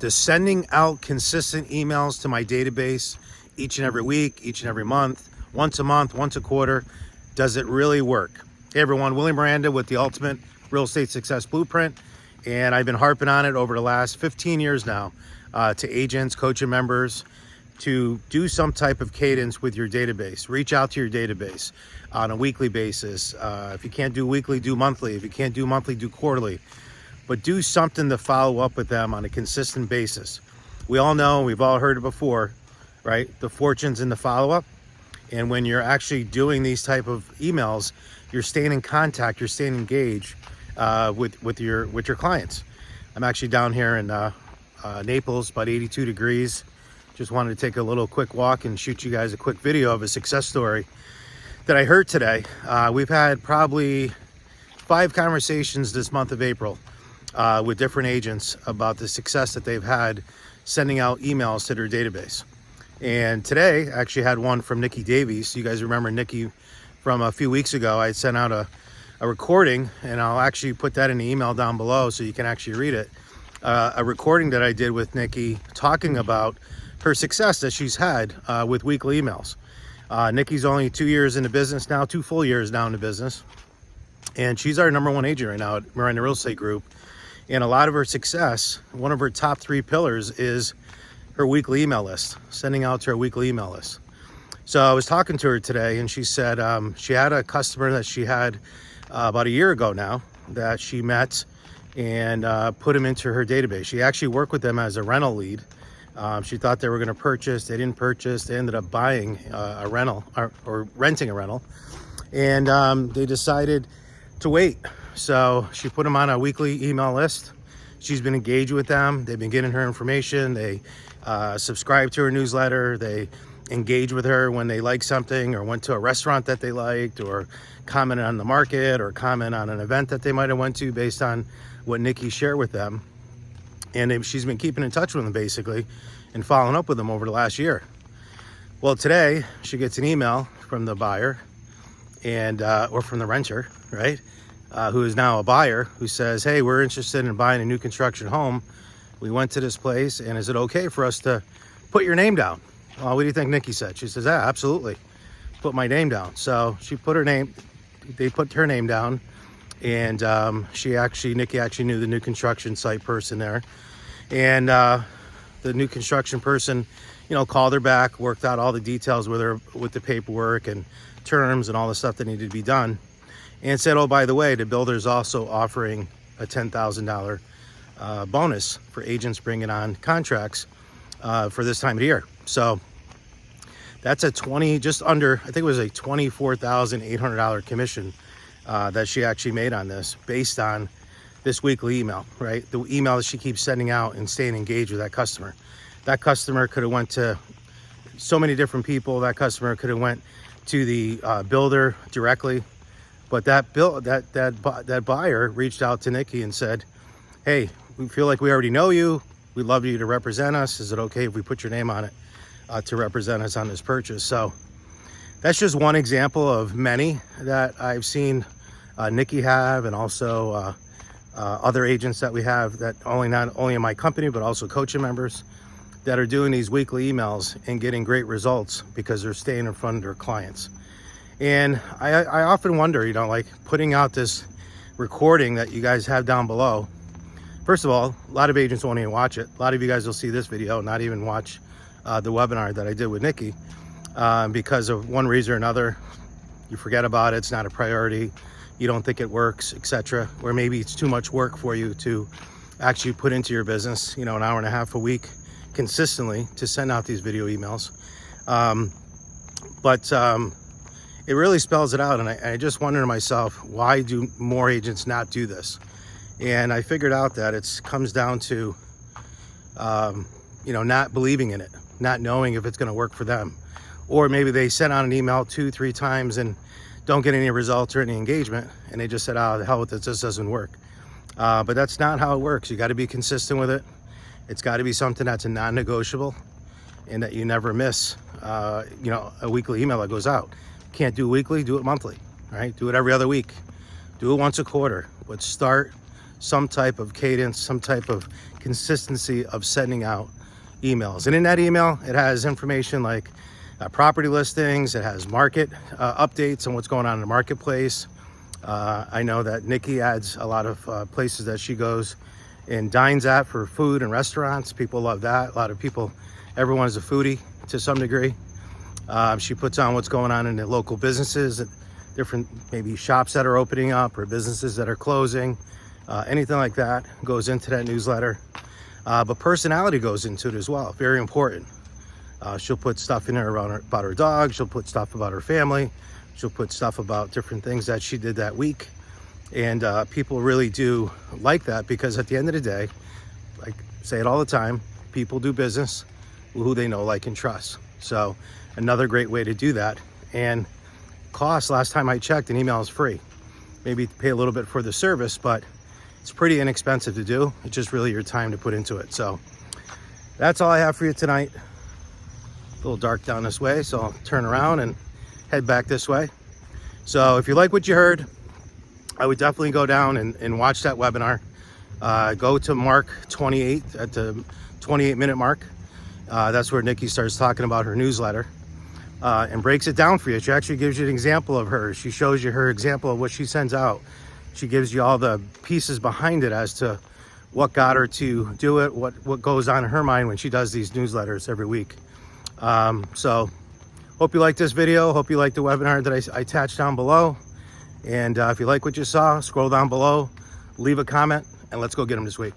Does sending out consistent emails to my database each and every week, each and every month, once a quarter, does it really work? Hey everyone, Willie Miranda with the Ultimate Real Estate Success Blueprint, and I've been harping on it over the last 15 years now to agents, coaching members, to do some type of cadence with your database. Reach out to your database on a weekly basis. If you can't do weekly, do monthly. If you can't do monthly, do quarterly. But do something to follow up with them on a consistent basis. We all know, we've all heard it before, right? The fortune's in the follow-up. And when you're actually doing these type of emails, you're staying in contact, you're staying engaged with your clients. I'm actually down here in Naples, about 82 degrees. Just wanted to take a little quick walk and shoot you guys a quick video of a success story that I heard today. We've had probably 5 conversations this month of April with different agents about the success that they've had sending out emails to their database. And today I actually had one from Nikki. You guys remember Nikki from a few weeks ago. I sent out a recording, and I'll actually put that in the email down below so you can actually read it. A recording that I did with Nikki talking about her success that she's had with weekly emails. Nikki's only 2 years in the business now, 2 full years now in the business. And she's our #1 agent right now at Miranda Real Estate Group. And a lot of her success, one of her top 3 pillars is her weekly email list, sending out to her weekly email list. So I was talking to her today, and she said she had a customer that she had about a year ago now that she met and put him into her database. She actually worked with them as a rental lead. She thought they were going to purchase. They didn't purchase. They ended up buying a rental or renting a rental. And they decided to wait. So she put them on a weekly email list. She's been engaged with them. They've been getting her information. They subscribe to her newsletter. They engage with her when they like something or went to a restaurant that they liked or commented on the market or comment on an event that they might have went to based on what Nikki shared with them. And she's been keeping in touch with them basically and following up with them over the last year. Well, today she gets an email from the buyer and or from the renter, right? Who is now a buyer, who says, hey, we're interested in buying a new construction home. We went to this place, and is it okay for us to put your name down? Well, what do you think Nikki said? She says, yeah, absolutely. Put my name down. So she put her name, they put her name down, and Nikki actually knew the new construction site person there. And the new construction person, called her back, worked out all the details with her, with the paperwork and terms and all the stuff that needed to be done. And said, oh, by the way, the builder's also offering a $10,000 bonus for agents bringing on contracts for this time of the year. So that's just under, I think it was a $24,800 commission that she actually made on this based on this weekly email, right? The email that she keeps sending out and staying engaged with that customer. That customer could have went to so many different people. That customer could have went to the builder directly. But that buyer reached out to Nikki and said, hey, we feel like we already know you. We'd love you to represent us. Is it okay if we put your name on it to represent us on this purchase? So that's just one example of many that I've seen Nikki have, and also other agents that we have that not only in my company, but also coaching members that are doing these weekly emails and getting great results because they're staying in front of their clients. And I often wonder, like putting out this recording that you guys have down below. First of all, a lot of agents won't even watch it. A lot of you guys will see this video and not even watch the webinar that I did with Nikki because of one reason or another. You forget about it. It's not a priority. You don't think it works, etc. Or maybe it's too much work for you to actually put into your business, an hour and a half a week consistently to send out these video emails. It really spells it out, and I just wonder to myself, why do more agents not do this? And I figured out that it comes down to, not believing in it, not knowing if it's going to work for them. Or maybe they sent out an email 2-3 times and don't get any results or any engagement, and they just said, oh, the hell with it, this doesn't work. But that's not how it works. You got to be consistent with it. It's got to be something that's a non-negotiable and that you never miss, a weekly email that goes out. Can't do weekly, do it monthly, right? Do it every other week, do it once a quarter, but start some type of cadence, some type of consistency of sending out emails. And in that email, it has information like property listings, it has market updates on what's going on in the marketplace. I know that Nikki adds a lot of places that she goes and dines at for food and restaurants. People love that. A lot of people, everyone is a foodie to some degree. She puts on what's going on in the local businesses, different maybe shops that are opening up or businesses that are closing. Anything like that goes into that newsletter. But personality goes into it as well. Very important. She'll put stuff in there about her dog. She'll put stuff about her family. She'll put stuff about different things that she did that week. And people really do like that, because at the end of the day, like I say it all the time, people do business with who they know, like, and trust. So another great way to do that. And cost, last time I checked, an email is free. Maybe pay a little bit for the service, but it's pretty inexpensive to do. It's just really your time to put into it. So that's all I have for you tonight. A little dark down this way, so I'll turn around and head back this way. So if you like what you heard, I would definitely go down and watch that webinar. Go to Mark 28 at the 28-minute mark. That's where Nikki starts talking about her newsletter and breaks it down for you. She actually gives you an example of hers. She shows you her example of what she sends out. She gives you all the pieces behind it as to what got her to do it, what goes on in her mind when she does these newsletters every week. So hope you liked this video. Hope you liked the webinar that I attached down below. And if you like what you saw, scroll down below, leave a comment, and let's go get them this week.